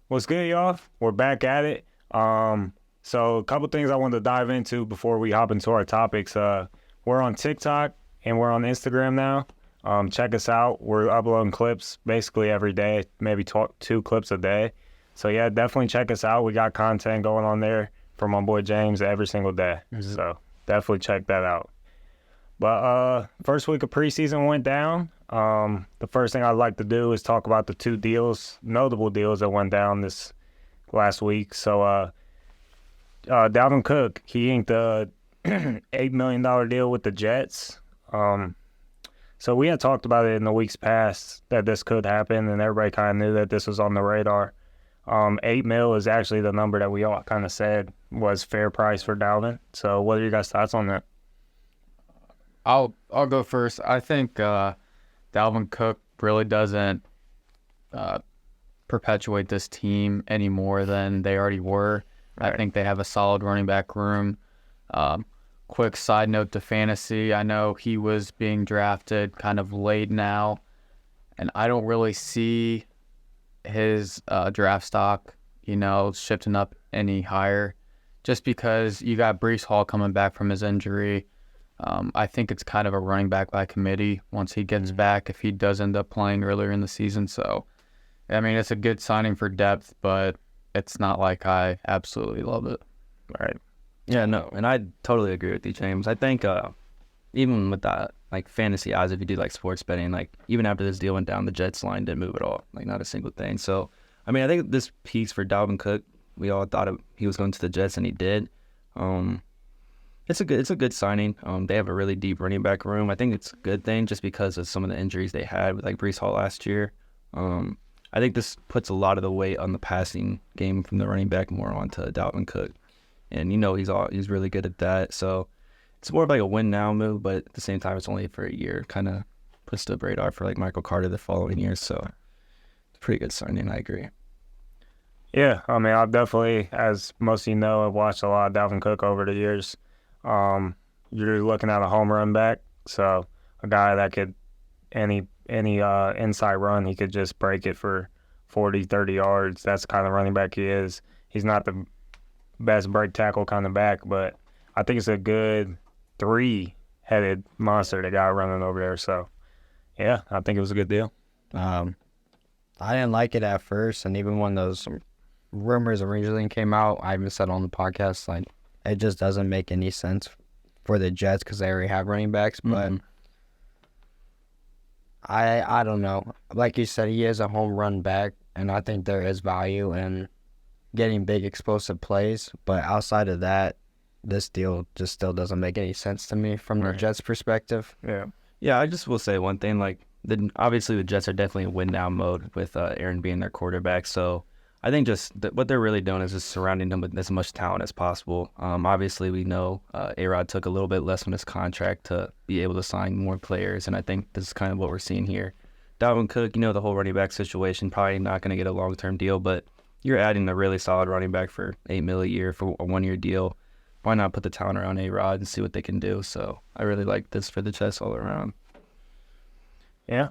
What's good, y'all? We're back at it. So a couple things I wanted to dive into before we hop into our topics. We're on TikTok and we're on Instagram now. Check us out. We're uploading clips basically every day, maybe 2 clips a day. So yeah, definitely check us out. We got content going on there from my boy James every single day. Mm-hmm. So definitely check that out. But first week of preseason went down. The first thing I'd like to do is talk about the 2 notable deals that went down this last week. So Dalvin Cook, he inked a $8 million deal with the Jets. So we had talked about it in the weeks past that this could happen, and everybody kind of knew that this was on the radar. $8 million is actually the number that we all kind of said was fair price for Dalvin. So what are your guys' thoughts on that? I'll go first. I think Dalvin Cook really doesn't perpetuate this team any more than they already were. Right. I think they have a solid running back room. Quick side note to fantasy, I know he was being drafted kind of late now, and I don't really see his draft stock, shifting up any higher just because you got Breece Hall coming back from his injury. I think it's kind of a running back by committee once he gets back if he does end up playing earlier in the season. So, I mean, it's a good signing for depth, but it's not like I absolutely love it. Right. Yeah, no, and I totally agree with you, James. I think even with that, like fantasy odds, if you do like sports betting, like even after this deal went down, the Jets line didn't move at all, like not a single thing. So, I mean, I think this piece for Dalvin Cook, we all thought he was going to the Jets, and he did. It's a good signing. They have a really deep running back room. I think it's a good thing just because of some of the injuries they had with like Breece Hall last year. I think this puts a lot of the weight on the passing game from the running back more onto Dalvin Cook, and he's really good at that. So it's more of like a win now move, but at the same time it's only for a year. Kind of puts the radar for like Michael Carter the following year. So it's a pretty good signing. I agree. Yeah, I mean, I've definitely, as most of you know, I've watched a lot of Dalvin Cook over the years. You're looking at a home run back, so a guy that could any inside run, he could just break it for 40, 30 yards. That's the kind of running back he is. He's not the best break tackle kind of back, but I think it's a good 3-headed monster they got running over there. So, yeah, I think it was a good deal. I didn't like it at first, and even when those rumors originally came out, I even said on the podcast, like, it just doesn't make any sense for the Jets because they already have running backs. But I don't know. Like you said, he is a home run back, and I think there is value in getting big explosive plays. But outside of that, this deal just still doesn't make any sense to me from the Jets' perspective. Yeah, I just will say one thing. Like, obviously the Jets are definitely in win-now mode with Aaron being their quarterback. So I think just what they're really doing is just surrounding them with as much talent as possible. Obviously, we know A-Rod took a little bit less on his contract to be able to sign more players, and I think this is kind of what we're seeing here. Dalvin Cook, the whole running back situation, probably not going to get a long-term deal, but you're adding a really solid running back for $8 million a year for a 1-year deal. Why not put the talent around A-Rod and see what they can do? So I really like this for the Jets all around. Yeah.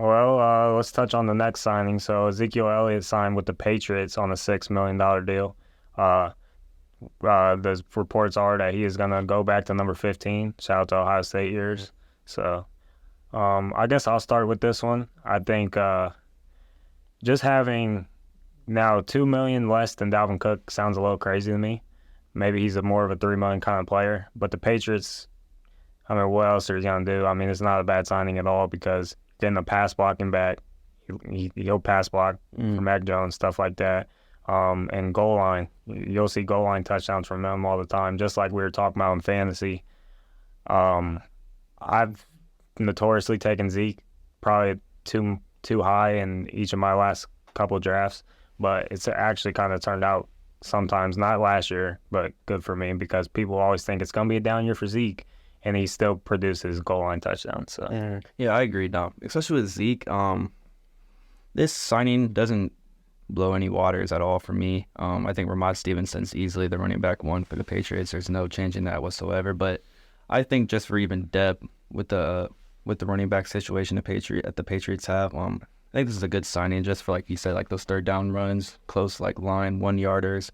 Well, let's touch on the next signing. So Ezekiel Elliott signed with the Patriots on a $6 million deal. The reports are that he is going to go back to number 15. Shout out to Ohio State years. So I guess I'll start with this one. I think just having now $2 million less than Dalvin Cook sounds a little crazy to me. Maybe he's more of a $3 million kind of player. But the Patriots, I mean, what else are you going to do? I mean, it's not a bad signing at all because getting a pass blocking back, he'll pass block for Mac Jones, stuff like that. And goal line, you'll see goal line touchdowns from them all the time, just like we were talking about in fantasy. I've notoriously taken Zeke probably too high in each of my last couple drafts, but it's actually kind of turned out sometimes, not last year, but good for me because people always think it's going to be a down year for Zeke, and he still produces goal line touchdowns. So yeah, I agree, Dom. Especially with Zeke, this signing doesn't blow any waters at all for me. I think Ramon Stevenson's easily the running back 1 for the Patriots. There's no change in that whatsoever. But I think just for even depth with the running back situation the Patriots have, I think this is a good signing just for, like you said, like those third down runs, close like line, 1-yarders,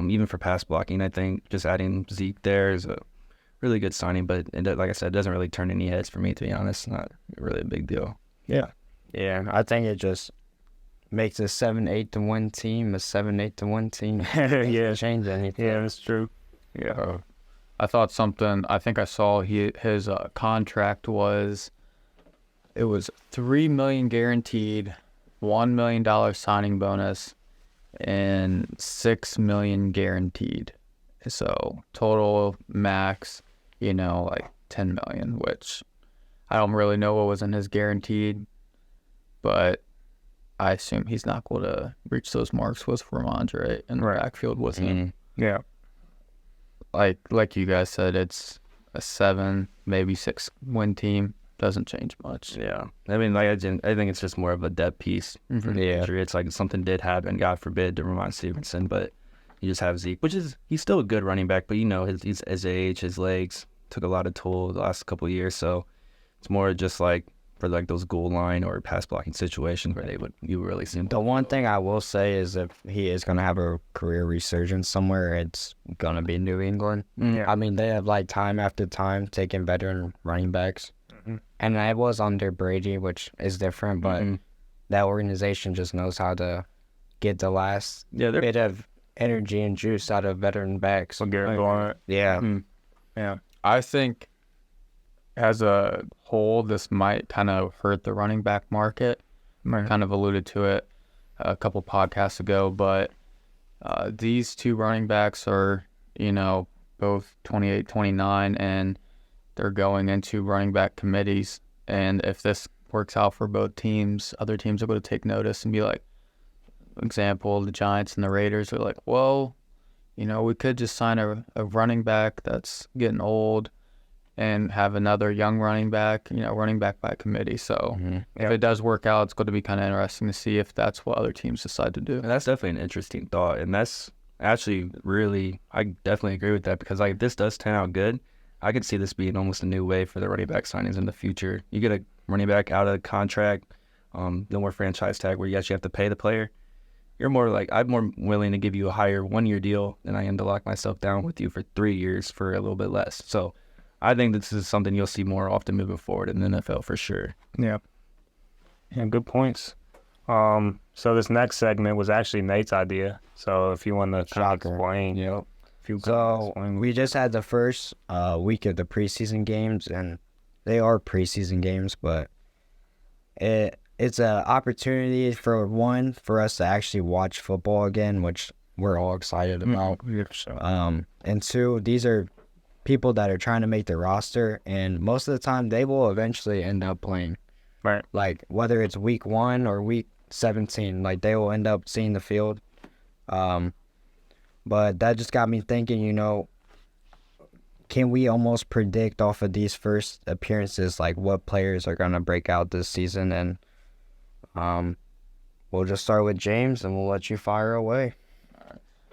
even for pass blocking. I think just adding Zeke there is a really good signing, but like I said, it doesn't really turn any heads for me, to be honest. Not really a big deal. Yeah. Yeah, I think it just makes a 7-8 to 1 team a 7-8 to 1 team. Yeah. Change anything. Yeah, that's true. Yeah. I thought something. I think I saw his contract was. It was $3 million guaranteed, $1 million signing bonus, and $6 million guaranteed. So total max, like $10 million, which I don't really know what was in his guaranteed, but I assume he's not going to reach those marks with Ramondre in the backfield with him. Yeah. Like you guys said, it's a 7, maybe 6 win team. Doesn't change much. Yeah. I mean, like I think it's just more of a depth piece for the Patriots. Like, something did happen, God forbid, to Ramon Stevenson, but you just have Zeke, he's still a good running back, but his age, his legs took a lot of toll the last couple of years, so it's more just like for like those goal line or pass blocking situations where you really see him. The one thing I will say is if he is going to have a career resurgence somewhere, it's going to be New England. Yeah. I mean, they have like time after time taking veteran running backs. And I was under Brady, which is different, but that organization just knows how to get the last bit of energy and juice out of veteran backs. Yeah. Yeah. I think as a whole, this might kind of hurt the running back market. Right. Kind of alluded to it a couple podcasts ago, but these two running backs are, both 28, 29, and they're going into running back committees. And if this works out for both teams, other teams are going to take notice and be like, for example, the Giants and the Raiders are like, well, we could just sign a running back that's getting old and have another young running back, running back by committee. So if it does work out, it's going to be kind of interesting to see if that's what other teams decide to do. And that's definitely an interesting thought. And that's actually I definitely agree with that, because like if this does turn out good, I could see this being almost a new way for the running back signings in the future. You get a running back out of contract, no more franchise tag where you actually have to pay the player. You're more like, I'm more willing to give you a higher 1-year deal than I am to lock myself down with you for 3 years for a little bit less. So I think this is something you'll see more often moving forward in the NFL for sure. Yeah. Yeah, good points. So this next segment was actually Nate's idea. So if you want to kind of explain. Yep. So we just had the first week of the preseason games, and they are preseason games, but it's an opportunity for us to actually watch football again, which we're all excited about. And 2, these are people that are trying to make the roster, and most of the time they will eventually end up playing. Right. Like whether it's week 1 or week 17, like they will end up seeing the field. But that just got me thinking, can we almost predict off of these first appearances, like what players are going to break out this season? And we'll just start with James, and we'll let you fire away.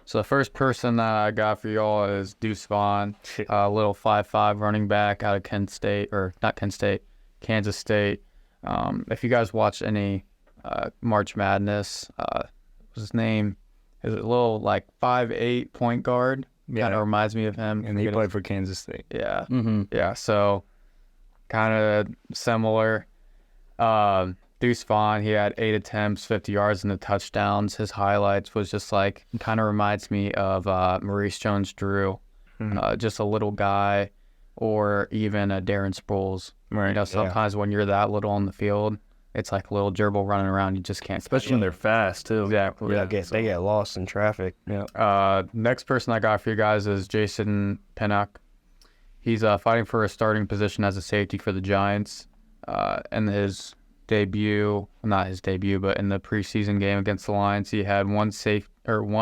So the first person that I got for y'all is Deuce Vaughn, a little 5'5" running back out of Kansas State. If you guys watch any March Madness, what's his name? Is it a little like 5'8" point guard? Yeah. Kind of reminds me of him. And he played for Kansas State. Yeah. Mm-hmm. Yeah, so kind of similar. Deuce Vaughn, he had 8 attempts, 50 yards, and the touchdowns. His highlights was just like, kind of reminds me of Maurice Jones-Drew, just a little guy, or even a Darren Sproles. Right. Sometimes when you're that little on the field, it's like a little gerbil running around. You just can't. Especially when they're fast, too. Exactly. Yeah, they get lost in traffic. Yeah. Next person I got for you guys is Jason Pinnock. He's fighting for a starting position as a safety for the Giants. In his debut, not his debut, but in the preseason game against the Lions, he had one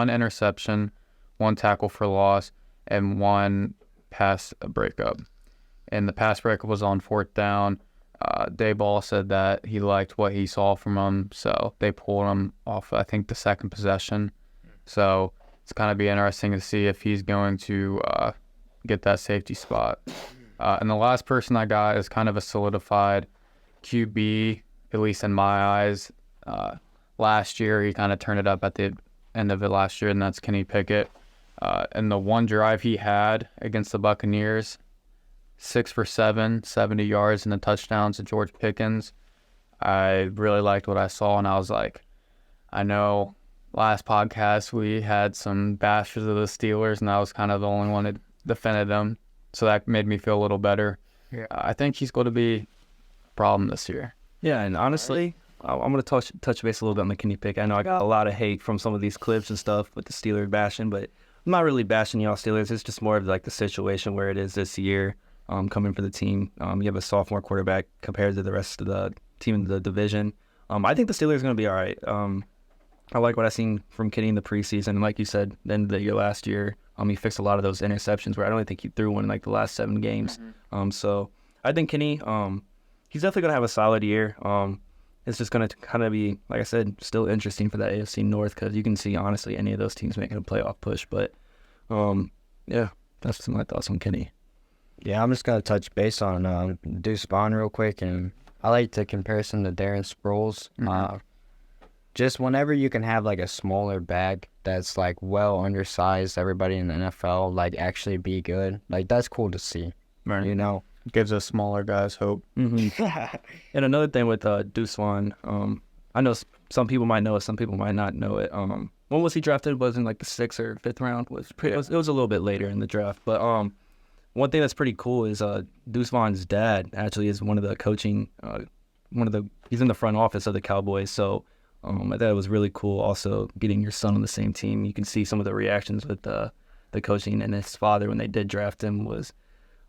interception, 1 tackle for loss, and 1 pass breakup. And the pass breakup was on 4th down. Dayball said that he liked what he saw from him, so they pulled him off, I think, the second possession. So it's kind of be interesting to see if he's going to get that safety spot. And the last person I got is kind of a solidified QB, at least in my eyes. Last year, he kind of turned it up at the end of it last year, and that's Kenny Pickett. And the one drive he had against the Buccaneers, 6 for 7, 70 yards and a touchdown to George Pickens. I really liked what I saw, and I was like, I know last podcast we had some bashers of the Steelers, and I was kind of the only one that defended them, so that made me feel a little better. Yeah. I think he's going to be a problem this year. Yeah, and honestly, I'm going to touch base a little bit on the Kenny Pick. I know I got a lot of hate from some of these clips and stuff with the Steelers bashing, but I'm not really bashing y'all Steelers. It's just more of like the situation where it is this year coming for the team. You have a sophomore quarterback compared to the rest of the team in the division. I think the Steelers are going to be all right. I like what I've seen from Kenny in the preseason. And like you said, the end of the year last year, he fixed a lot of those interceptions where I don't think he threw one in like the last 7 games. So I think Kenny, he's definitely going to have a solid year. It's just going to kind of be, like I said, still interesting for that AFC North because you can see, honestly, any of those teams making a playoff push. But, yeah, that's my thoughts on Kenny. Yeah, I'm just going to touch base on Deuce Vaughn real quick. And I like the comparison to Darren Sproles. Just whenever you can have, like, a smaller back that's, like, well undersized, everybody in the NFL, like, actually be good. Like, that's cool to see, you know? Gives us smaller guys hope. And another thing with Deuce Vaughn, I know some people might know it, some people might not know it. When was he drafted? Was in like the 6th or 5th round. It was a little bit later in the draft. But one thing that's pretty cool is Deuce Vaughn's dad actually is one of the coaching, he's in the front office of the Cowboys. So I thought it was really cool. Also getting your son on the same team, you can see some of the reactions with the coaching and his father when they did draft him was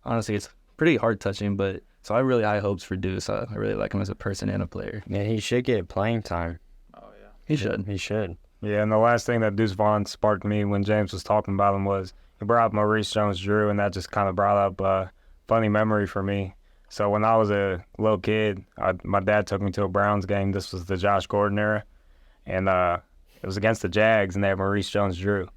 honestly it's pretty heart touching, but so I really high hopes for Deuce. I really like him as a person and a player. Yeah, he should get playing time. Oh, yeah. He should. He should. Yeah, and the last thing that Deuce Vaughn sparked me when James was talking about him was he brought up Maurice Jones-Drew, and that just kind of brought up a funny memory for me. So when I was a little kid, my dad took me to a Browns game. This was the Josh Gordon era, and it was against the Jags, and they had Maurice Jones-Drew.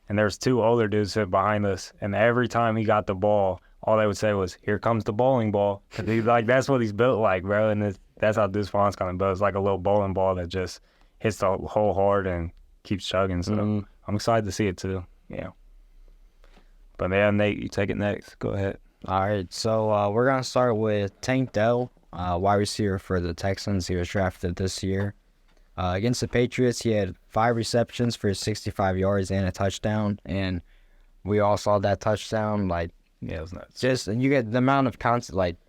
And there was 2 older dudes sitting behind us, and every time he got the ball, all they would say was, "Here comes the bowling ball." Cause he's like, that's what he's built like, bro. And that's how Deuce Vaughn's kind of built. It's like a little bowling ball that just hits the hole hard and keeps chugging. So I'm excited to see it too. Yeah. But yeah, Nate, you take it next. Go ahead. All right, so we're going to start with Tank Dell, wide receiver for the Texans. He was drafted this year. Against the Patriots, he had 5 receptions for 65 yards and a touchdown. And we all saw that touchdown, like, yeah, it was nuts. Just you get the amount of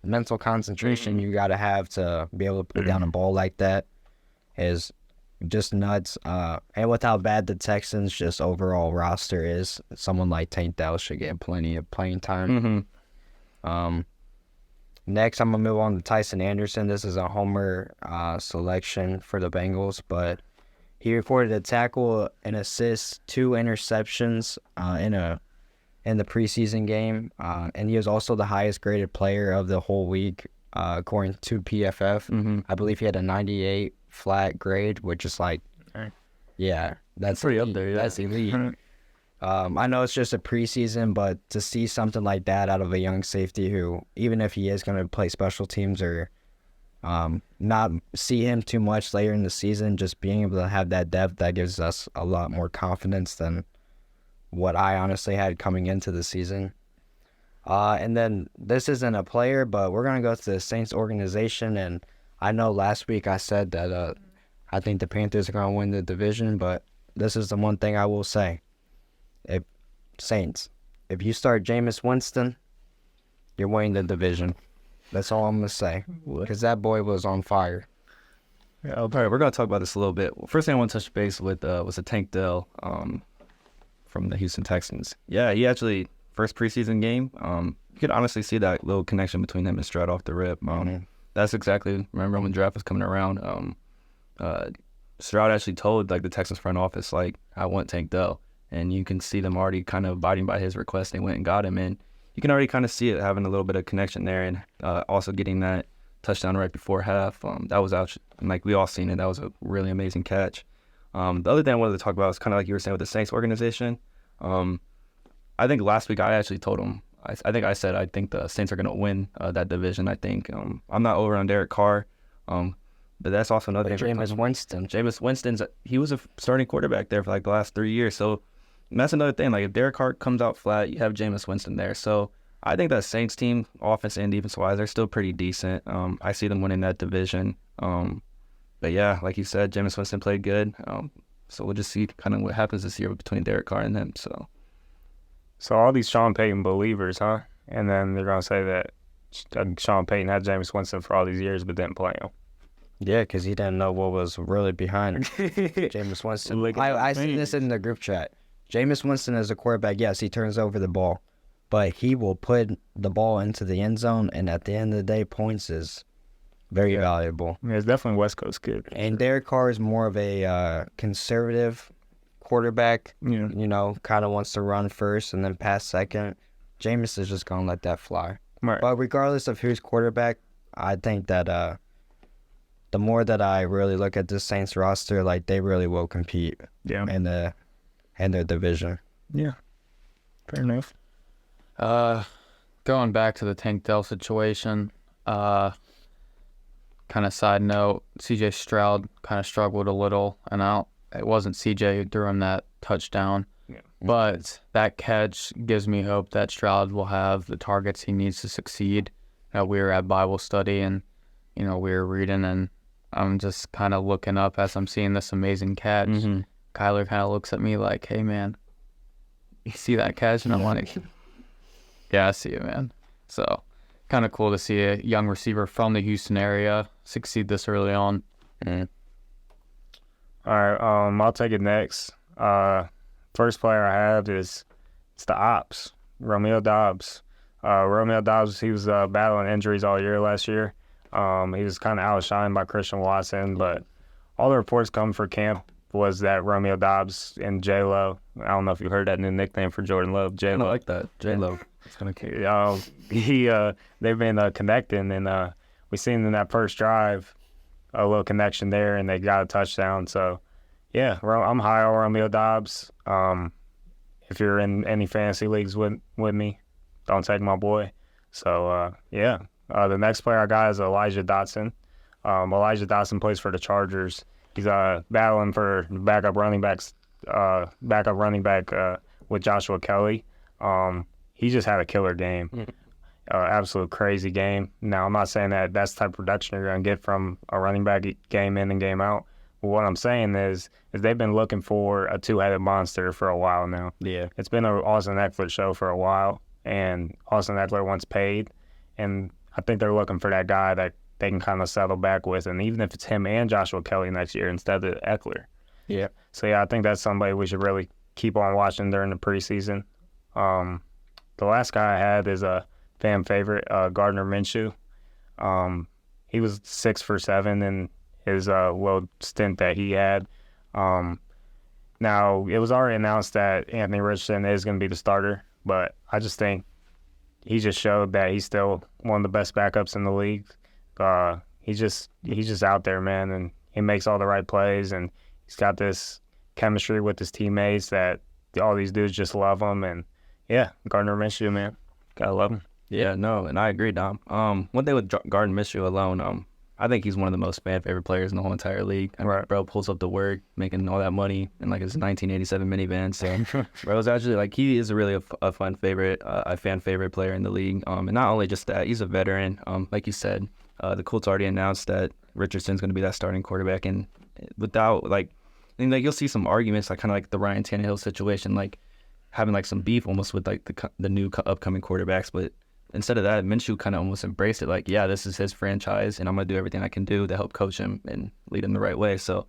mental concentration you got to have to be able to put down a ball like that is just nuts. And with how bad the Texans' just overall roster is, someone like Tank Dell should get plenty of playing time. Next, I'm gonna move on to Tyson Anderson. This is a homer selection for the Bengals, but he recorded a tackle, an assist, 2 interceptions in the preseason game, and he was also the highest graded player of the whole week, according to PFF. I believe he had a 98 flat grade, which is like, yeah, that's pretty elite. up there. Yeah. That's elite. I know it's just a preseason, but to see something like that out of a young safety who, even if he is going to play special teams or not see him too much later in the season, just being able to have that depth, that gives us a lot more confidence than what I honestly had coming into the season. And then this isn't a player, but we're going to go to the Saints organization. And I know last week I said that I think the Panthers are going to win the division, but this is the one thing I will say. If you start Jameis Winston, you're winning the division. That's all I'm going to say. Because that boy was on fire. Yeah, all right, we're going to talk about this a little bit. First thing I want to touch base with was a Tank Dell from the Houston Texans. Yeah, he actually, first preseason game, you could honestly see that little connection between him and Stroud off the rip. That's exactly, remember when the draft was coming around, Stroud actually told like the Texans front office, like, I want Tank Dell. And you can see them already kind of abiding by his request. They went and got him, and you can already kind of see it having a little bit of connection there, and also getting that touchdown right before half. That was out, like we all seen it. That was a really amazing catch. The other thing I wanted to talk about is kind of like you were saying with the Saints organization. I think last week I actually told him, I think I said I think the Saints are going to win that division. I think I'm not over on Derek Carr. But that's also another thing. Jameis Winston. Jameis Winston's he was a starting quarterback there for like the last 3 years. So that's another thing. Like if Derek Carr comes out flat, you have Jameis Winston there. So I think that Saints team, offense and defense wise, they're still pretty decent. I see them winning that division. But yeah, like you said, Jameis Winston played good. So we'll just see kind of what happens this year between Derek Carr and them. So all these Sean Payton believers, huh? And then they're gonna say that Sean Payton had Jameis Winston for all these years but didn't play him. Yeah, because he didn't know what was really behind Jameis Winston. I see this in the group chat. Jameis Winston is a quarterback. Yes, he turns over the ball, but he will put the ball into the end zone, and at the end of the day, points is very valuable. Yeah, it's definitely West Coast kid. And Derek Carr is more of a conservative quarterback. Yeah. You know, kind of wants to run first and then pass second. Jameis is just going to let that fly. Right. But regardless of who's quarterback, I think that the more that I really look at this Saints roster, like they really will compete in their division. Yeah. Fair enough. Going back to the Tank Dell situation, kind of side note, C.J. Stroud kind of struggled a little, and it wasn't C.J. who threw him that touchdown. Yeah. But that catch gives me hope that Stroud will have the targets he needs to succeed. We were at Bible study, and we were reading, and I'm just kind of looking up as I'm seeing this amazing catch. Mm-hmm. Kyler kind of looks at me like, "Hey, man, you see that catch?" And I'm like, "Yeah, I see it, man." So kind of cool to see a young receiver from the Houston area succeed this early on. Mm. All right, I'll take it next. First player I have it's the Ops, Romeo Doubs. Romeo Doubs, he was battling injuries all year last year. He was kind of outshined by Christian Watson, but all the reports coming for camp was that Romeo Doubs and J-Lo, I don't know if you heard that new nickname for Jordan Love, J-Lo. I like that. J-Lo. It's kind of cute. They've been connecting, and we seen in that first drive a little connection there, and they got a touchdown. So, yeah, I'm high on Romeo Doubs. If you're in any fantasy leagues with me, don't take my boy. So, yeah. The next player I got is Elijah Dotson. Elijah Dotson plays for the Chargers. He's battling for backup running back with Joshua Kelly. He just had a killer game. Absolute crazy game. Now, I'm not saying that that's the type of production you're going to get from a running back game in and game out. But what I'm saying is they've been looking for a two-headed monster for a while now. Yeah. It's been an Austin Eckler show for a while, and Austin Eckler wants paid. And I think they're looking for that guy that they can kind of settle back with, and even if it's him and Joshua Kelly next year instead of Eckler. Yeah. So, yeah, I think that's somebody we should really keep on watching during the preseason. The last guy I had is a fan favorite, Gardner Minshew. He was 6 for 7 in his little stint that he had. Now, it was already announced that Anthony Richardson is going to be the starter, but I just think he just showed that he's still one of the best backups in the league. He's just out there, man, and he makes all the right plays, and he's got this chemistry with his teammates that all these dudes just love him. And yeah, Gardner Minshew, man, gotta love him. Yeah, no, and I agree, Dom. One thing with Gardner Minshew alone, I think he's one of the most fan favorite players in the whole entire league. I mean, Right. Bro pulls up to work making all that money in like his 1987 minivan. So, bro's actually like he is really a fun favorite, a fan favorite player in the league. And not only just that, he's a veteran. Like you said, the Colts already announced that Richardson's going to be that starting quarterback, and without like you'll see some arguments like kind of like the Ryan Tannehill situation, like having like some beef almost with like the new upcoming quarterbacks, but instead of that, Minshew kind of almost embraced it. Like, yeah, this is his franchise, and I'm going to do everything I can do to help coach him and lead him the right way. So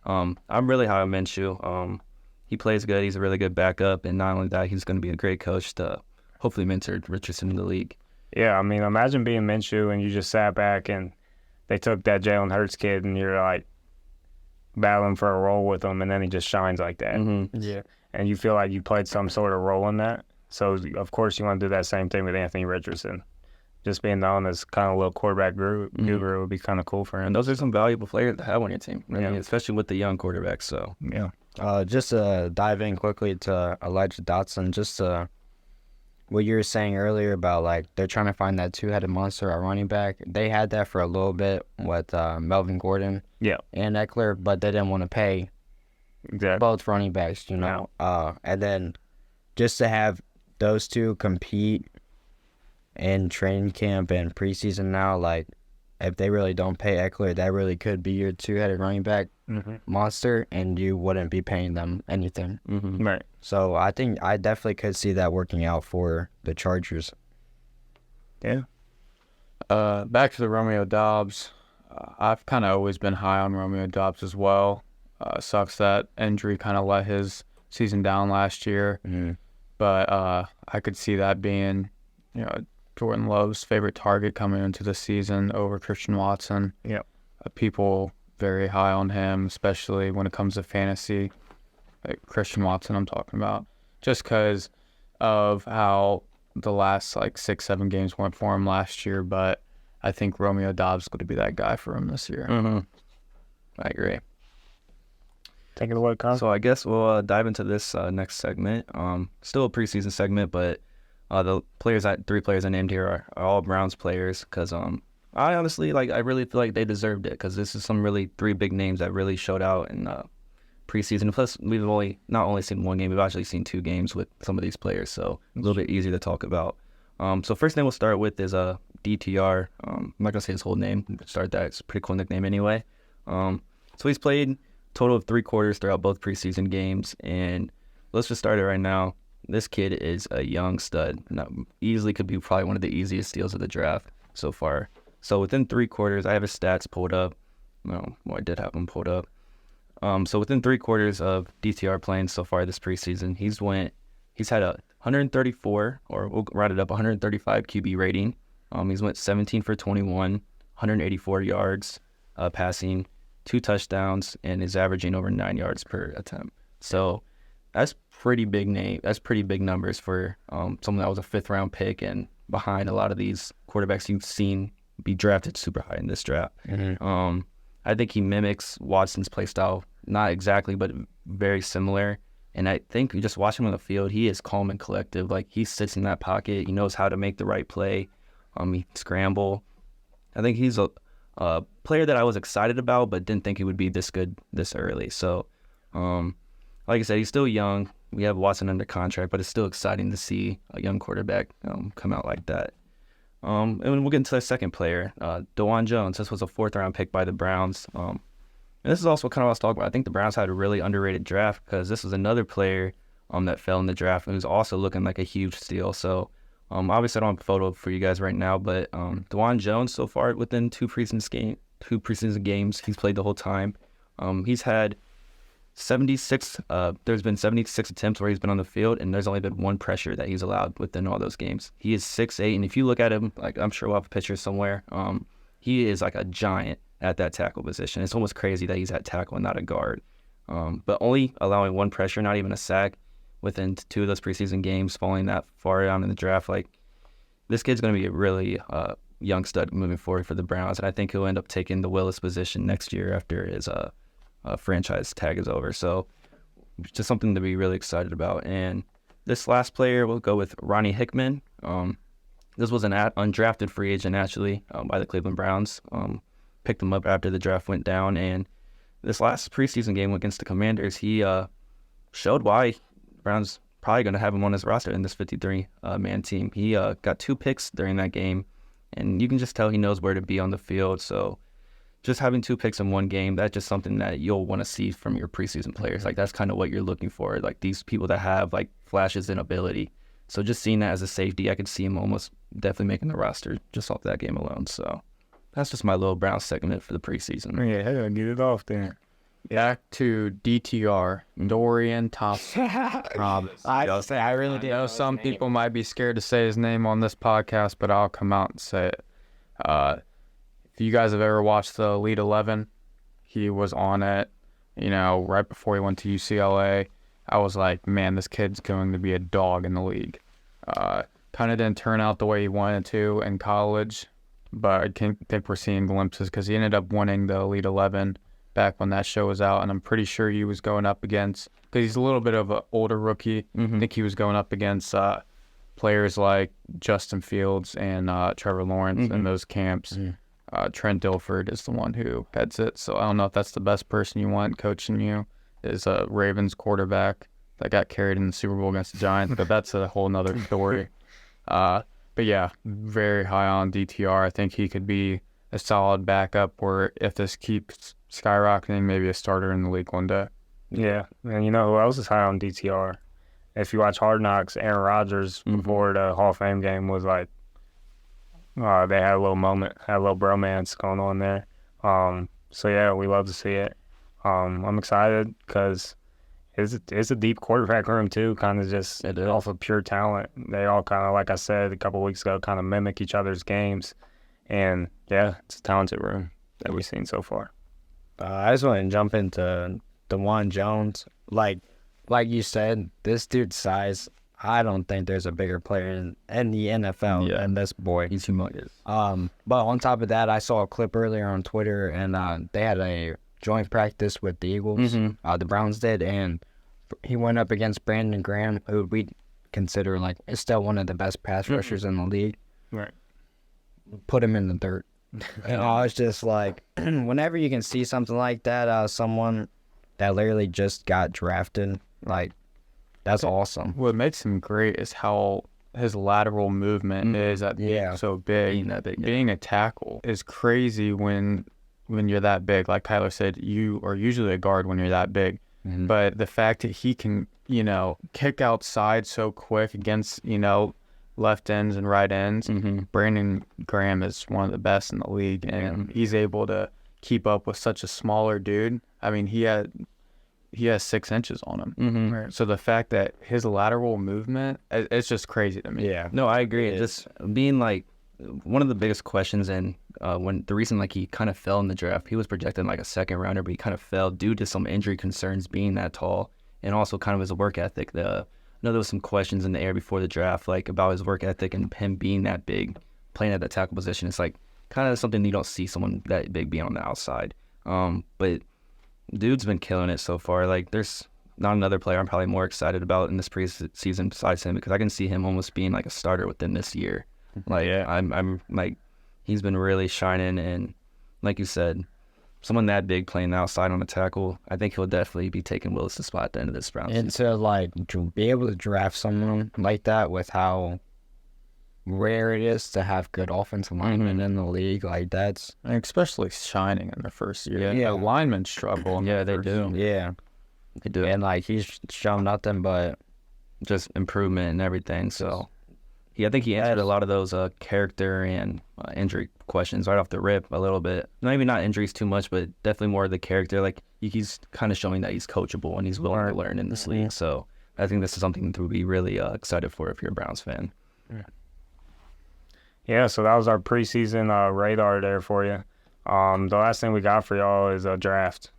I'm really high on Minshew. He plays good. He's a really good backup. And not only that, he's going to be a great coach to hopefully mentor Richardson in the league. Yeah, I mean, imagine being Minshew and you just sat back and they took that Jalen Hurts kid and you're like battling for a role with him, and then he just shines like that. Mm-hmm. Yeah. And you feel like you played some sort of role in that. So, of course, you want to do that same thing with Anthony Richardson. Just being known as kind of a little quarterback guru would be kind of cool for him. And those are some valuable players to have on your team, Yeah. especially with the young quarterbacks. So, Yeah. Just to dive in quickly to Elijah Dotson, just to what you were saying earlier about, like, they're trying to find that two-headed monster at running back. They had that for a little bit with Melvin Gordon and Eckler, but they didn't want to pay both running backs, you know. And then just to have those two compete in training camp and preseason now, like, if they really don't pay Eckler, that really could be your two-headed running back monster, and you wouldn't be paying them anything. Right. So I think I definitely could see that working out for the Chargers. Yeah. Back to the Romeo Doubs. I've kind of always been high on Romeo Doubs as well. Sucks that injury kind of let his season down last year. But I could see that being, you know, Jordan Love's favorite target coming into the season over Christian Watson. Yep. People very high on him, especially when it comes to fantasy. Like Christian Watson, I'm talking about. Just because of how the last, 6-7 games went for him last year. But I think Romeo Doubs is going to be that guy for him this year. I agree. Take it away, Con. So I guess we'll dive into this next segment. Still a preseason segment, but the three players I named here are all Browns players because I honestly, I really feel like they deserved it because this is some really three big names that really showed out in preseason. Plus, we've not only seen one game, we've actually seen 2 games with some of these players, so a little bit easier to talk about. So first name we'll start with is DTR. I'm not going to say his whole name. Start that. It's a pretty cool nickname anyway. So he's played a total of 3 quarters throughout both preseason games, and let's just start it right now. This kid is a young stud. Easily could be probably one of the easiest steals of the draft so far. So within 3 quarters, I have his stats pulled up. I did have them pulled up. So within 3 quarters of DTR playing so far this preseason, he's had a 134, or we'll round it up, 135 QB rating. He's went 17 for 21, 184 yards passing, 2 touchdowns, and is averaging over 9 yards per attempt. So that's pretty big numbers for someone that was a 5th round pick and behind a lot of these quarterbacks you've seen be drafted super high in this draft. I think he mimics Watson's play style, not exactly, but very similar. And I think you just watch him on the field, he is calm and collective. Like, he sits in that pocket, he knows how to make the right play. He scramble. I think he's a player that I was excited about, but didn't think he would be this good this early. So, like I said, he's still young. We have Watson under contract, but it's still exciting to see a young quarterback come out like that. And we'll get into the second player, DeJuan Jones. This was a 4th round pick by the Browns. And this is also kind of what I was talking about. I think the Browns had a really underrated draft because this was another player that fell in the draft and who's also looking like a huge steal. So obviously I don't have a photo for you guys right now, but DeJuan Jones so far within 2 preseason games, he's played the whole time. He's had 76. There's been 76 attempts where he's been on the field, and there's only been 1 pressure that he's allowed within all those games. He is 6'8", and if you look at him, I'm sure we'll have a picture somewhere. He is like a giant at that tackle position. It's almost crazy that he's at tackle and not a guard. But only allowing 1 pressure, not even a sack, within 2 of those preseason games, falling that far down in the draft. Like, this kid's going to be a really young stud moving forward for the Browns, and I think he'll end up taking the Willis position next year after his franchise tag is over. So just something to be really excited about. And this last player, we'll go with Ronnie Hickman. This was an undrafted free agent actually by the Cleveland Browns. Picked him up after the draft went down, and this last preseason game against the Commanders, he showed why Browns probably going to have him on his roster in this 53-man team. He got 2 picks during that game, and you can just tell he knows where to be on the field. So just having 2 picks in one game, that's just something that you'll want to see from your preseason players. Like, that's kind of what you're looking for, like these people that have like flashes in ability. So just seeing that as a safety, I could see him almost definitely making the roster just off that game alone. So that's just my little Brown segment for the preseason. Yeah, hell, get it off there. Back to DTR, Dorian Thompson. I really did. I know some people might be scared to say his name on this podcast, but I'll come out and say it. If you guys have ever watched the Elite 11, he was on it, right before he went to UCLA. I was like, man, this kid's going to be a dog in the league. Kind of didn't turn out the way he wanted to in college, but I think we're seeing glimpses because he ended up winning the Elite 11 back when that show was out, and I'm pretty sure he was going up against, because he's a little bit of an older rookie. I think he was going up against players like Justin Fields and Trevor Lawrence in those camps. Trent Dilford is the one who heads it. So I don't know if that's the best person you want coaching you is a Ravens quarterback that got carried in the Super Bowl against the Giants, but that's a whole nother story. But yeah, very high on DTR. I think he could be a solid backup, or if this keeps skyrocketing, maybe a starter in the league one day. Yeah, and you know who else is high on DTR? If you watch Hard Knocks, Aaron Rodgers before the Hall of Fame game was like, they had a little moment, had a little bromance going on there. So yeah, we love to see it. I'm excited because it's a deep quarterback room too, kind of just off of pure talent. They all kind of, like I said a couple of weeks ago, kind of mimic each other's games. And yeah, it's a talented room that we've seen so far. I just want to jump into DeJuan Jones. Like you said, this dude's size, I don't think there's a bigger player in the NFL than this boy. He's humongous. But on top of that, I saw a clip earlier on Twitter, and they had a joint practice with the Eagles. The Browns did, and he went up against Brandon Graham, who we consider is still one of the best pass rushers in the league. Right. Put him in the dirt. And I was just like, whenever you can see something like that, someone that literally just got drafted, that's awesome. What makes him great is how his lateral movement is at being so big. Being that big, Being a tackle is crazy when you're that big. Like Kyler said, you are usually a guard when you're that big. But the fact that he can, kick outside so quick against, left ends and right ends, Brandon Graham is one of the best in the league, and he's able to keep up with such a smaller dude. I mean, he has 6 inches on him. Right. So the fact that his lateral movement, it's just crazy to me. Yeah. No, I agree. Just being one of the biggest questions, and when the reason he kind of fell in the draft, he was projected like a second rounder, but he kind of fell due to some injury concerns being that tall, and also kind of his work ethic. I know there was some questions in the air before the draft, about his work ethic and him being that big, playing at the tackle position. It's kind of something you don't see someone that big being on the outside. But dude's been killing it so far. There's not another player I'm probably more excited about in this preseason besides him, because I can see him almost being a starter within this year. I'm he's been really shining, and like you said, someone that big playing outside on the tackle, I think he'll definitely be taking Willis' spot at the end of this round. And to be able to draft someone like that with how rare it is to have good offensive linemen in the league, that's... And especially shining in their first year. Yeah. Linemen struggle. Yeah, they do. Yeah. They do. And he's shown nothing but just improvement and everything, so... I think he answered a lot of those character and injury questions right off the rip a little bit. Maybe not injuries too much, but definitely more of the character. He's kind of showing that he's coachable and he's willing to learn in this league. So I think this is something to be really excited for if you're a Browns fan. Yeah, so that was our preseason radar there for you. The last thing we got for y'all is a draft.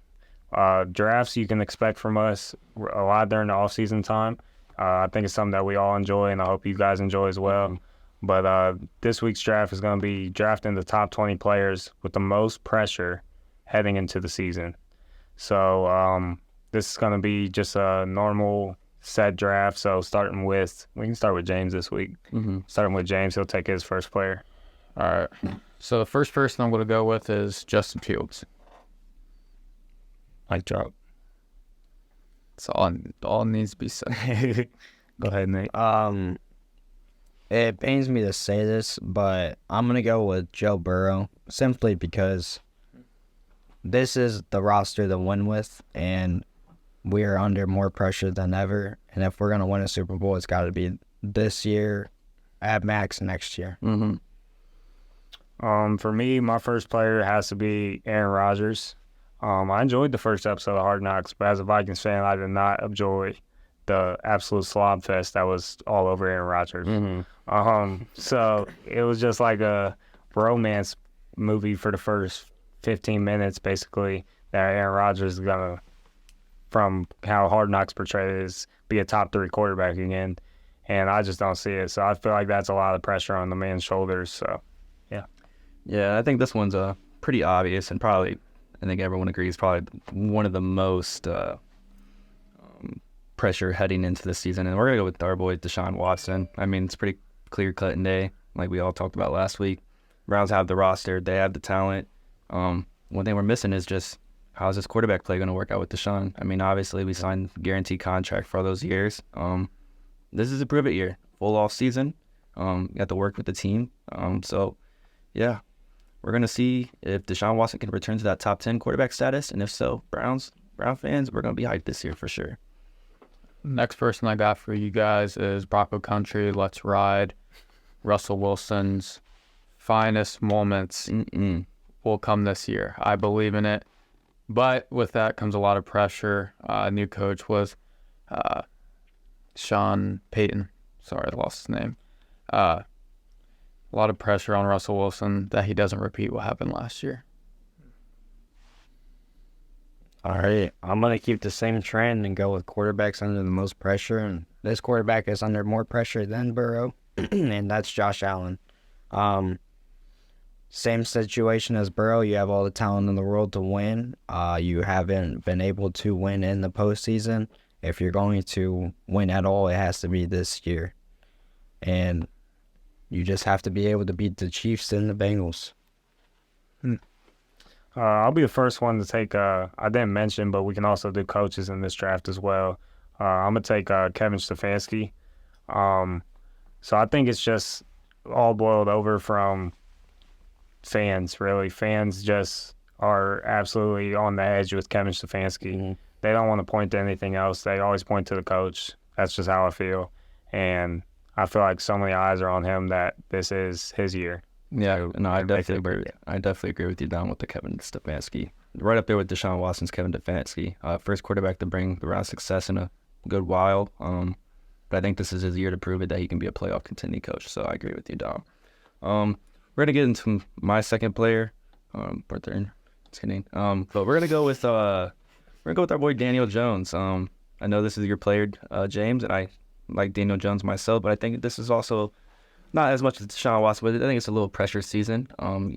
Drafts you can expect from us a lot during the off-season time. I think it's something that we all enjoy, and I hope you guys enjoy as well. But this week's draft is going to be drafting the top 20 players with the most pressure heading into the season. So this is going to be just a normal set draft. So we can start with James this week. Starting with James, he'll take his first player. All right. So the first person I'm going to go with is Justin Fields. Mic drop. It's all needs to be said. Go ahead, Nate. It pains me to say this, but I'm going to go with Joe Burrow simply because this is the roster to win with, and we are under more pressure than ever. And if we're going to win a Super Bowl, it's got to be this year, at max next year. For me, my first player has to be Aaron Rodgers. I enjoyed the first episode of Hard Knocks, but as a Vikings fan, I did not enjoy the absolute slob fest that was all over Aaron Rodgers. So it was just like a romance movie for the first 15 minutes, basically, that Aaron Rodgers is going to, from how Hard Knocks portrayed it, is be a top 3 quarterback again. And I just don't see it. So I feel like that's a lot of pressure on the man's shoulders. So, yeah. Yeah, I think this one's pretty obvious, and probably, I think everyone agrees, probably one of the most pressure heading into the season, and we're gonna go with our boy Deshaun Watson. I mean, it's pretty clear cut and day, like we all talked about last week. Browns have the roster, they have the talent. One thing we're missing is just how's this quarterback play gonna work out with Deshaun? I mean, obviously we signed guaranteed contract for all those years. This is a prove it year, full off season. Got to work with the team. So yeah, we're gonna see if Deshaun Watson can return to that top 10 quarterback status, and if so, Brown fans, we're gonna be hyped this year for sure. Next person I got for you guys is Bronco Country. Let's ride. Russell Wilson's finest moments will come this year. I believe in it. But with that comes a lot of pressure. New coach was Sean Payton. Sorry, I lost his name. A lot of pressure on Russell Wilson that he doesn't repeat what happened last year. All right, I'm going to keep the same trend and go with quarterbacks under the most pressure. And this quarterback is under more pressure than Burrow, and that's Josh Allen. Same situation as Burrow. You have all the talent in the world to win. You haven't been able to win in the postseason. If you're going to win at all, it has to be this year. And you just have to be able to beat the Chiefs and the Bengals. I'll be the first one to take, I didn't mention, but we can also do coaches in this draft as well. I'm going to take Kevin Stefanski. So I think it's just all boiled over from fans, really. Fans just are absolutely on the edge with Kevin Stefanski. Mm-hmm. They don't want to point to anything else. They always point to the coach. That's just how I feel. And I feel like so many eyes are on him that this is his year. Yeah, no, I definitely agree with you, Don, with the Kevin Stefanski. Right up there with Deshaun Watson's Kevin Stefanski. First quarterback to bring the round success in a good while. But I think this is his year to prove it that he can be a playoff contending coach. So I agree with you, Don. We're gonna get into my second player, or third. Just kidding. But we're gonna go with our boy Daniel Jones. I know this is your player, James, and I like Daniel Jones myself, but I think this is also not as much as Deshaun Watson, but I think it's a little pressure season.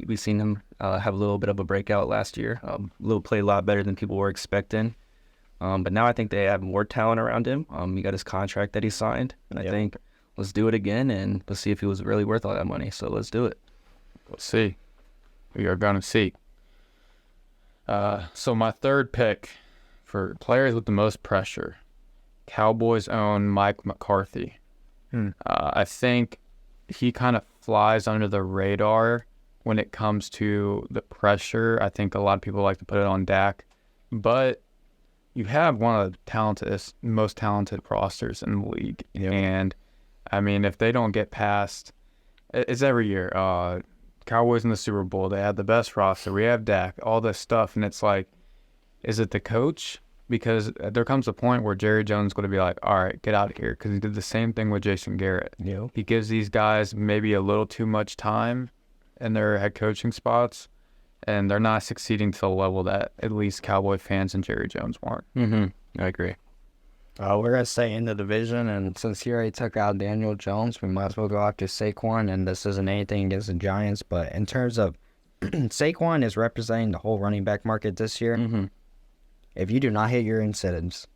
We've seen him have a little bit of a breakout last year. Play a lot better than people were expecting. But now I think they have more talent around him. He got his contract that he signed, and I think let's do it again, and let's see if he was really worth all that money. So let's do it. Let's see. We are going to see. So my third pick for players with the most pressure, Cowboys' own Mike McCarthy. I think he kind of flies under the radar when it comes to the pressure. I think a lot of people like to put it on Dak, but you have one of the most talented rosters in the league. Yeah. And I mean, if they don't get past, it's every year. Cowboys in the Super Bowl, they have the best roster. We have Dak, all this stuff, and it's like, is it the coach? Because there comes a point where Jerry Jones is going to be like, all right, get out of here. Because he did the same thing with Jason Garrett. Yep. He gives these guys maybe a little too much time in their head coaching spots, and they're not succeeding to the level that at least Cowboy fans and Jerry Jones want. I agree. We're going to stay in the division, and since he already took out Daniel Jones, we might as well go after Saquon, and this isn't anything against the Giants, but in terms of Saquon is representing the whole running back market this year. If you do not hit your incentives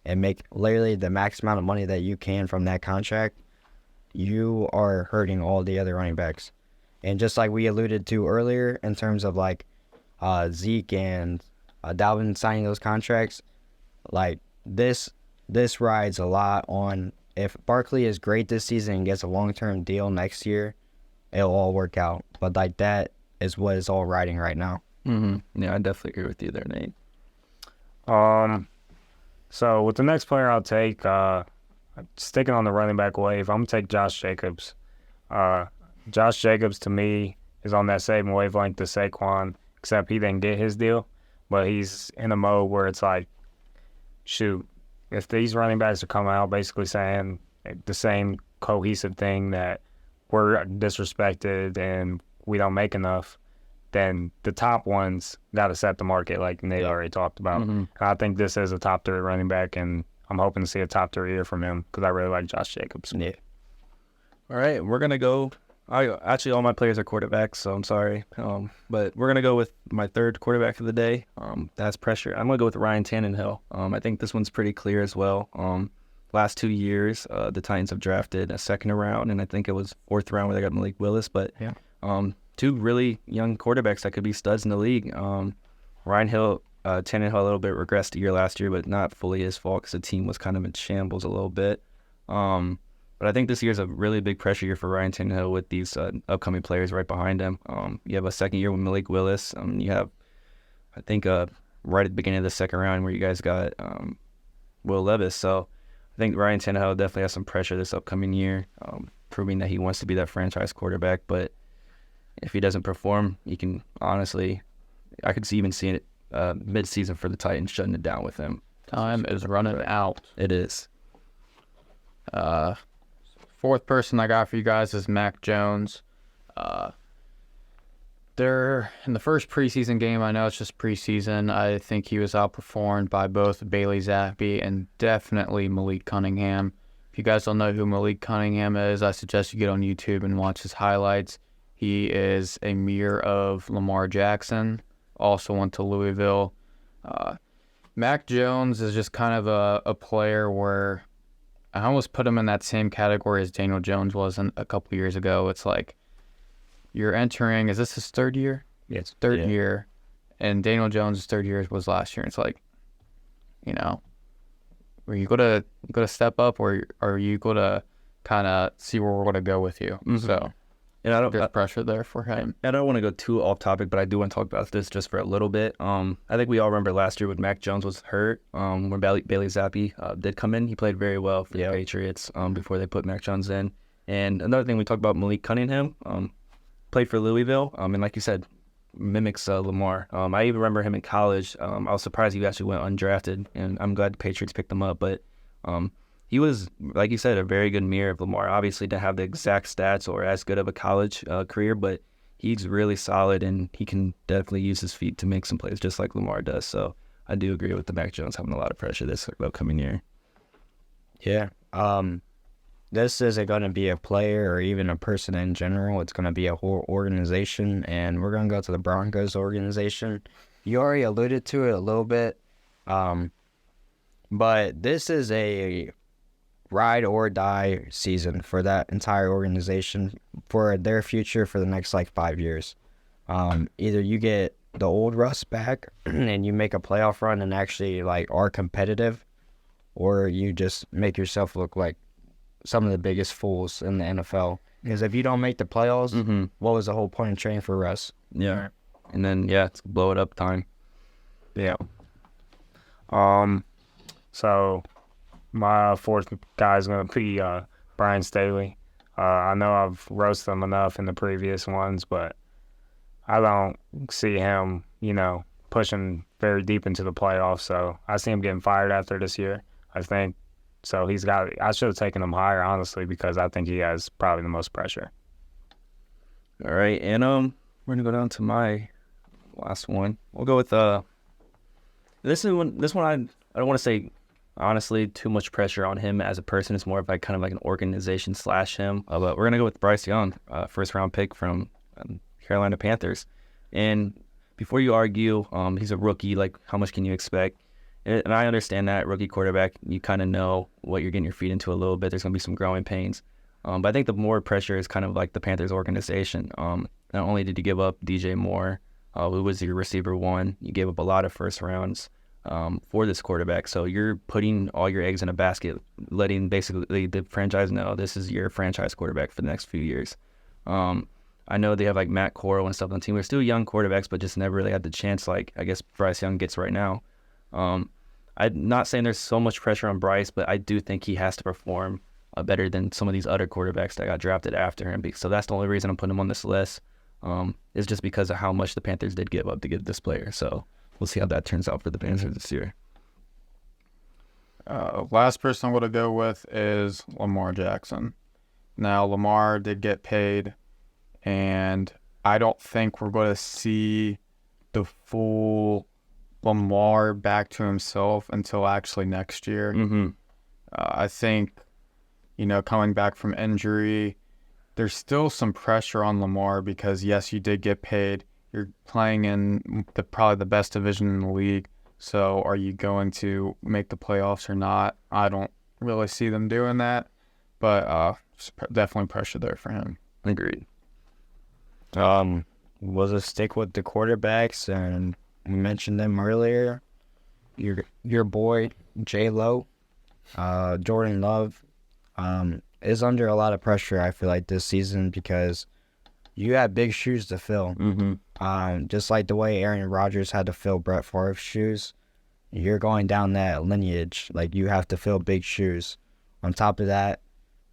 and make literally the max amount of money that you can from that contract, you are hurting all the other running backs. And just like we alluded to earlier in terms of like Zeke and Dalvin signing those contracts, like this rides a lot on if Barkley is great this season and gets a long-term deal next year, it'll all work out. But like that is what is all riding right now. Yeah, I definitely agree with you there, Nate. So with the next player I'll take, sticking on the running back wave, I'm going to take Josh Jacobs. Josh Jacobs, to me, is on that same wavelength as Saquon, except he didn't get his deal. But he's in a mode where it's like, shoot, if these running backs are coming out basically saying the same cohesive thing that we're disrespected and we don't make enough, then the top ones got to set the market like Nate already talked about. And I think this is a top 3 running back, and I'm hoping to see a top 3 year from him because I really like Josh Jacobs. Yeah. All right, we're going to go. Actually, all my players are quarterbacks, so I'm sorry. But we're going to go with my third quarterback of the day. That's pressure. I'm going to go with Ryan Tannehill. I think this one's pretty clear as well. last 2 years, the Titans have drafted a second round, and I think it was fourth round where they got Malik Willis. But Yeah. two really young quarterbacks that could be studs in the league. Ryan Hill, Tannehill a little bit regressed a year last year, but not fully his fault because the team was kind of in shambles a little bit. But I think this year's a really big pressure year for Ryan Tannehill with these upcoming players right behind him. You have a second year with Malik Willis. You have, I think, right at the beginning of the second round where you guys got Will Levis. So I think Ryan Tannehill definitely has some pressure this upcoming year, proving that he wants to be that franchise quarterback. But if he doesn't perform, he can honestly, I could see even seeing it mid-season for the Titans shutting it down with him. Time is running out. It is. Fourth person I got for you guys is Mac Jones. They're in the first preseason game. I know it's just preseason. I think he was outperformed by both Bailey Zappi and definitely Malik Cunningham. If you guys don't know who Malik Cunningham is, I suggest you get on YouTube and watch his highlights. He is a mirror of Lamar Jackson. Also went to Louisville. Mac Jones is just kind of a player where I almost put him in that same category as Daniel Jones was a couple years ago. It's like you're entering, is this his third year? Yes. Third year. And Daniel Jones' third year was last year. It's like, are you going to step up or are you going to kind of see where we're going to go with you? Mm-hmm. So And I don't, there's pressure there for him. I don't want to go too off topic, but I do want to talk about this just for a little bit. I think we all remember last year when Mac Jones was hurt, when Bailey Zappi did come in. He played very well for the Patriots before they put Mac Jones in. And another thing we talked about, Malik Cunningham, played for Louisville, and like you said, mimics Lamar. I even remember him in college. I was surprised he actually went undrafted, and I'm glad the Patriots picked him up. But he was, like you said, a very good mirror of Lamar. Obviously, didn't have the exact stats or as good of a college career, but he's really solid, and he can definitely use his feet to make some plays just like Lamar does. So I do agree with the Mac Jones having a lot of pressure this upcoming year. Yeah. This isn't going to be a player or even a person in general. It's going to be a whole organization, and we're going to go to the Broncos organization. You already alluded to it a little bit, but this is a ride or die season for that entire organization, for their future for the next 5 years. Either you get the old Russ back and you make a playoff run and actually are competitive, or you just make yourself look like some of the biggest fools in the NFL. Because if you don't make the playoffs, what was the whole point of training for Russ? Yeah. And then, it's blow it up time. Yeah. So my fourth guy is going to be Brian Staley. I know I've roasted him enough in the previous ones, but I don't see him, pushing very deep into the playoffs. So I see him getting fired after this year, I think. So I should have taken him higher, honestly, because I think he has probably the most pressure. All right, and we're gonna go down to my last one. We'll go with this one. I don't want to say honestly too much pressure on him as a person. It's more of kind of like an organization / him. But we're gonna go with Bryce Young, first round pick from Carolina Panthers. And before you argue, he's a rookie. How much can you expect? And I understand that rookie quarterback, you kind of know what you're getting your feet into a little bit. There's going to be some growing pains. But I think the more pressure is kind of the Panthers organization. Not only did you give up DJ Moore, who was your receiver one, you gave up a lot of first rounds for this quarterback. So you're putting all your eggs in a basket, letting basically the franchise know this is your franchise quarterback for the next few years. I know they have Matt Corral and stuff on the team. They're still young quarterbacks, but just never really had the chance I guess Bryce Young gets right now. I'm not saying there's so much pressure on Bryce, but I do think he has to perform better than some of these other quarterbacks that got drafted after him. So that's the only reason I'm putting him on this list. Is just because of how much the Panthers did give up to get this player. So we'll see how that turns out for the Panthers this year. Last person I'm going to go with is Lamar Jackson. Now, Lamar did get paid, and I don't think we're going to see the full Lamar back to himself until actually next year. I think, coming back from injury, there's still some pressure on Lamar because, yes, you did get paid. You're playing in probably the best division in the league. So are you going to make the playoffs or not? I don't really see them doing that. But definitely pressure there for him. Agreed. We'll just stick with the quarterbacks, and we mentioned them earlier. Your boy J Lo, Jordan Love, is under a lot of pressure. I feel like this season because you have big shoes to fill. Just like the way Aaron Rodgers had to fill Brett Favre's shoes, you're going down that lineage. Like, you have to fill big shoes. On top of that,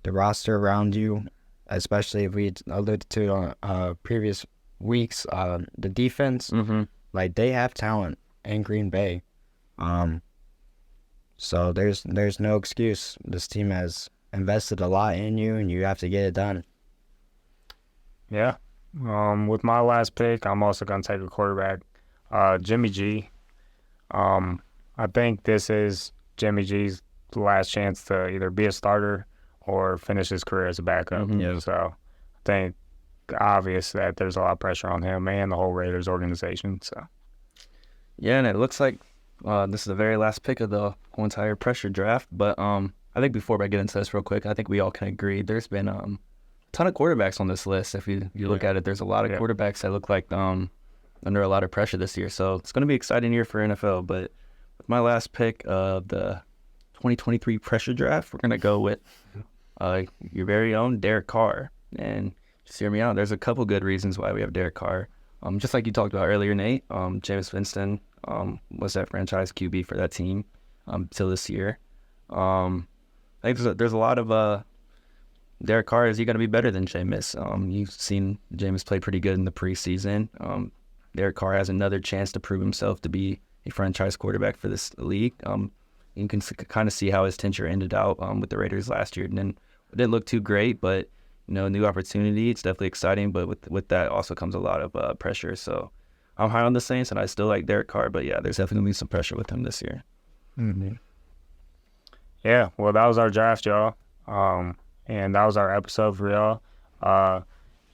the roster around you, especially if we alluded to on previous weeks, the defense, like, they have talent in Green Bay. So there's no excuse. This team has invested a lot in you, and you have to get it done. Yeah. With my last pick, I'm also going to take a quarterback, Jimmy G. I think this is Jimmy G's last chance to either be a starter or finish his career as a backup. So I think obvious that there's a lot of pressure on him and the whole Raiders organization. So Yeah, and it looks like this is the very last pick of the whole entire pressure draft. But I think before I get into this real quick, I think we all can agree there's been a ton of quarterbacks on this list. If you look at it, there's a lot of quarterbacks that look like under a lot of pressure this year. So it's going to be an exciting year for NFL. But with my last pick of the 2023 pressure draft, we're going to go with your very own Derek Carr. And just hear me out. There's a couple good reasons why we have Derek Carr. Just like you talked about earlier, Nate, Jameis Winston was that franchise QB for that team till this year. I think there's a lot of Derek Carr. Is he going to be better than Jameis? You've seen Jameis play pretty good in the preseason. Derek Carr has another chance to prove himself to be a franchise quarterback for this league. You can kind of see how his tenure ended out with the Raiders last year. And then it didn't look too great, but new opportunity. It's definitely exciting, but with that also comes a lot of pressure. So I'm high on the Saints, and I still like Derek Carr, but yeah, there's definitely going to be some pressure with him this year. yeah, well, that was our draft, y'all. And that was our episode for y'all.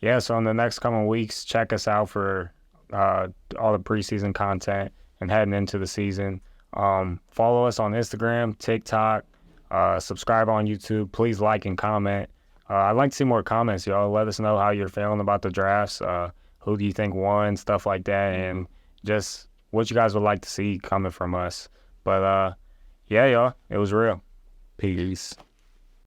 Yeah, so in the next coming weeks, check us out for all the preseason content and heading into the season. Follow us on Instagram, TikTok, subscribe on YouTube. Please like and comment. I'd like to see more comments, y'all. Let us know how you're feeling about the drafts. Who do you think won, stuff like that, and just what you guys would like to see coming from us. But yeah, y'all, it was real. Peace.